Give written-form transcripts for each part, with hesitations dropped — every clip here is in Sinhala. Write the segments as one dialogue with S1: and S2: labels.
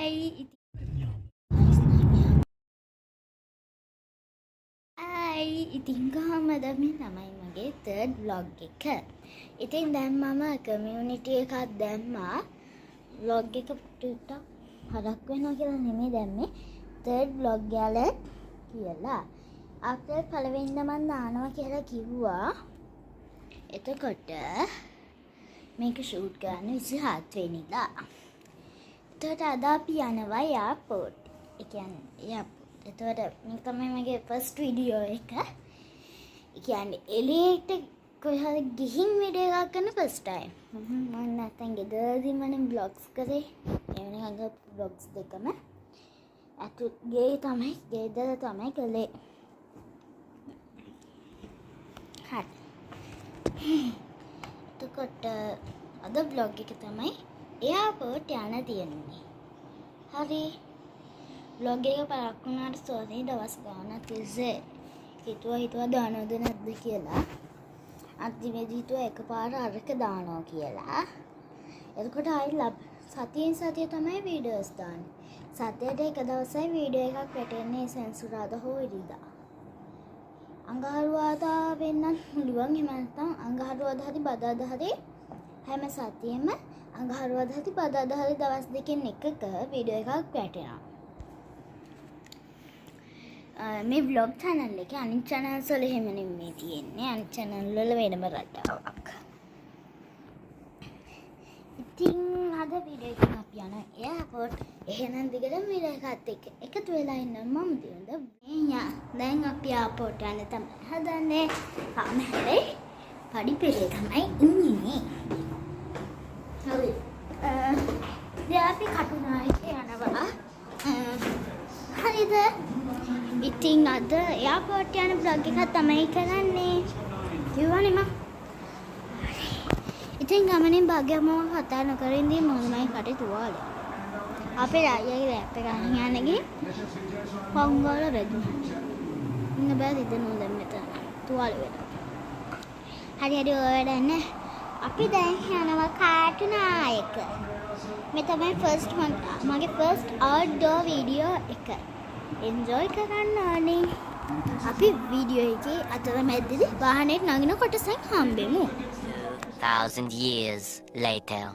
S1: Hai. ඉතින් කොහමද මේ තමයි මගේ third vlog එක. ඉතින් දැන් මම community එකක් දැම්මා. vlog එක ටිකක් හරක් වෙනවා කියලා නෙමෙයි දැම්මේ. third vlog එක කියලා. අපේ පළවෙනිද මම දානවා කියලා කිව්වා. එතකොට මේක shoot කරන්න 27 වෙනිදා. එතකොට අද අපි යනවා airport. ඒ කියන්නේ airport. එතකොට මේක තමයි මගේ first video එක. ඒ කියන්නේ එළියට කොහේ ගිහින් වීඩියෝ එකක් කරන first time. මම නැත්තම් ගෙදරදී මම vlogs කරේ. ඒ වෙනකන් vlogs දෙකම ගේ තමයි ගෙදර තමයි කළේ. හරි. එතකොට අද vlog එක තමයි airport යන තියෙන්නේ. හරි. vlog එක පරක් වුණාට සෝනේ දවස් ගානක් තිස්සේ හිතුවා දානවද නැද්ද කියලා. අන්තිමේදී හිතුවා එකපාර අරක දානවා කියලා. එතකොට ආයි සතියෙන් සතිය තමයි වීඩියෝස් දාන්නේ. සතියට එක දවසයි වීඩියෝ එකක් වැටෙන්නේ සෙන්සුරාදා හෝ ඉරිදා. අඟහරුවාදා වෙන්නත් පුළුවන්. එහෙම නැත්නම් අඟහරුවාදා හරි බදාදා හරි හැම සතියෙම අඟහරුවාදා හරි බදාදා හරි දවස් දෙකෙන් එකක වීඩියෝ එකක් වැටෙනවා. මේ vlog channel එකේ අනිත් channels වල එහෙම නෙමෙයි තියෙන්නේ. අනිත් channel වල වෙනම රටාවක්. ඉතින් අද වීඩියෝ එකක් අපි යන airport. එහෙනම් දිගටම වීඩියෝ එකත් එක්ක එකතු වෙලා ඉන්න මම දියුද මෙයා. දැන් අපි airport යන්න තමයි හදන්නේ. කාමරේ පඩිපෙළේ තමයි ඉන්නේ. හරි. දැන් අපි කටුනායක යනවා. හරිද? ඉතින් අද එයාපෝට් යන vlog එකක් තමයි කරන්නේ. කිව්වනේ මම. ඉතින් ගමනින් භාග්‍යම කතා නොකර ඉඳී මොනමයි කටේ තුවාලේ. අපේ රාජ්‍යයේ රැප් එක අහගෙන යනගේ පංගල වැදුනා. ඉන්න බෑ ඉදනෝ දැන් මෙතන. තුවාලේ වෙලා. හරි ඔය වැඩන්නේ. අපි දැන් යනවා කාටුනායක. මේ තමයි මගේ first outdoor video එක. enjoy කරන්න ඕනේ. අපි වීඩියෝ එකේ අතරමැදදී වාහනේට නගින කොටසෙන් හම්බෙමු.
S2: 1,000 years later.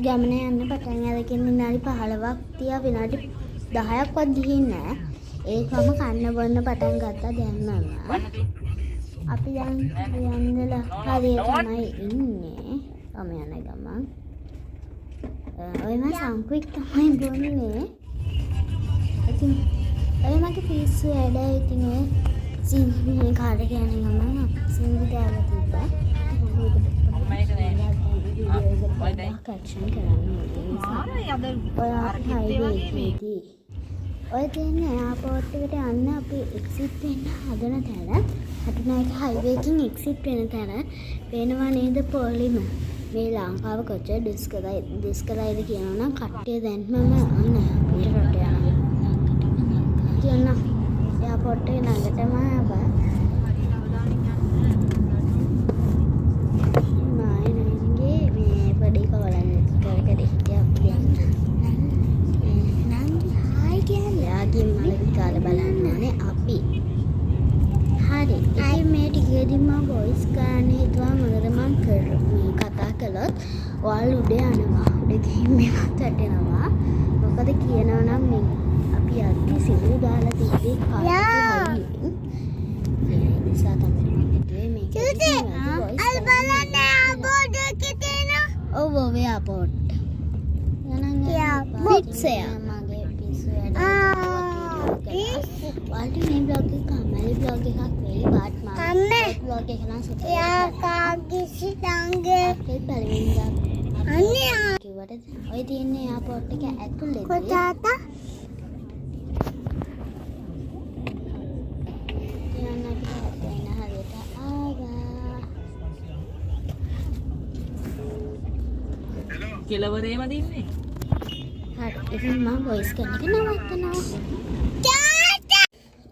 S1: ගමන යන්න පටන් අරගෙන විනාඩි 15ක් තියා විනාඩි 10ක්වත් ගිහින් නැහැ. ඒකම කන්න බොන්න පටන් ගත්තා දැන් මම. අපි දැන් යන්නලා හරිය තමයි ඉන්නේ. මම යන ගමන් ඔය මම සංකුයික් තමයි බොන්නේ. ඉතින් ඔය මගේ පිස්සු වැඩ ඉතින් ඔය සිංහේ කාලේ යන ගමන් සිංහි දාලා තිබ්බා. කැක්ෂන් කරන්නේ. ඔය තියෙන එයාපෝට් එකට යන්න අපි එක්සිට් වෙන්න හදන තැන කටුනායක හයිවේ එකකින් එක්සිට් වෙන තැන පේනවා නේද පොලිම. මේ ලංකාව කොච්චර දුෂ්කරයිද කියනවා නම් කට්ටිය දැන්ම අන්න පිටරට යනවා. කියන්න එයාපෝට් එකේ ළඟටම ආවා. මායනගේ මේ පොඩි කවලන් කරකඩ අපි යන්න. නංගි හායි කියන්නේ ආගේ මල විකාර බලන්නේ අපි. හරි. ඉතින් මේ ටිකේදී මම වොයිස් ගන්න හිතුවා මොකද මම මේ කතා කළොත් ඔයාලා උඩ යනවා. උඩ ගිහින් මේවත් වැටෙනවා. මොකද කියනවා නම් මේ අපි අද්දි සිවුරු දාලා තිබ්බේ කාටද ඒ නිසා තමයි මම හිතුවේ මේක. අල් බලන්න ආපෝට් එකේ තියෙනවා. ඔව් ඔව් ආපෝට්. පිට්සය මගේ පිස්සු වැඩ. वाली नहीं ब्लॉग के हमारे ब्लॉग के साथ मेरी बात मान ब्लॉग के ना सोचो यार किसी टांगे फिर पहले अन्य के वाले ओए दिन ने यहां पर के एतुल ले को जाता याना के आते ना हरेटा आगा हेलो
S3: කෙලවරේම දින්නේ.
S1: හරි ඉතින් මම වොයිස් කරන එක නවත්තනවා.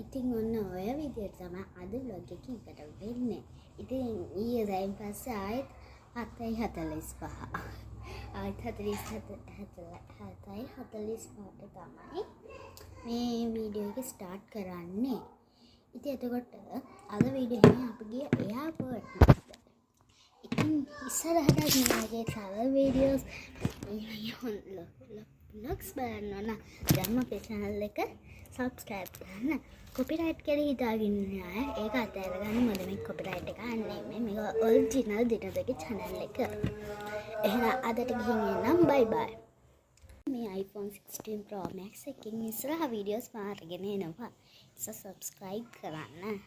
S1: ඉතින් ඔන්න ඔය විදිහට තමයි අද vlog එකකින් එකට වෙන්නේ. ඉතින් ඊයේ දැන් පස්සේ ආයෙත් 7:45. ආයිත් 47 තමයි මේ වීඩියෝ එක ස්ටාර්ට් කරන්නේ. ඉතින් එතකොට අද වීඩියෝ එකේ අපි ගිය එයාපෝට් එකට. ඉතින් ඉස්සරහට මේ වගේ travel videos vlogs බලන්න නම් දැන්ම අපේ channel එක subscribe කරන්න. copyright කියලා හිතාගෙන ඉන්නේ ඒක අතහැරගන්න. මොකද මේ copyright එක නෙමෙයි මේක original දිනදගේ channel එක. එහෙනම් අදට ගිහින් එන්නම් bye bye. මේ iPhone 16 Pro Max එකකින් ඉස්සරහ videos මාර්ගෙන එනවා. subscribe කරන්න.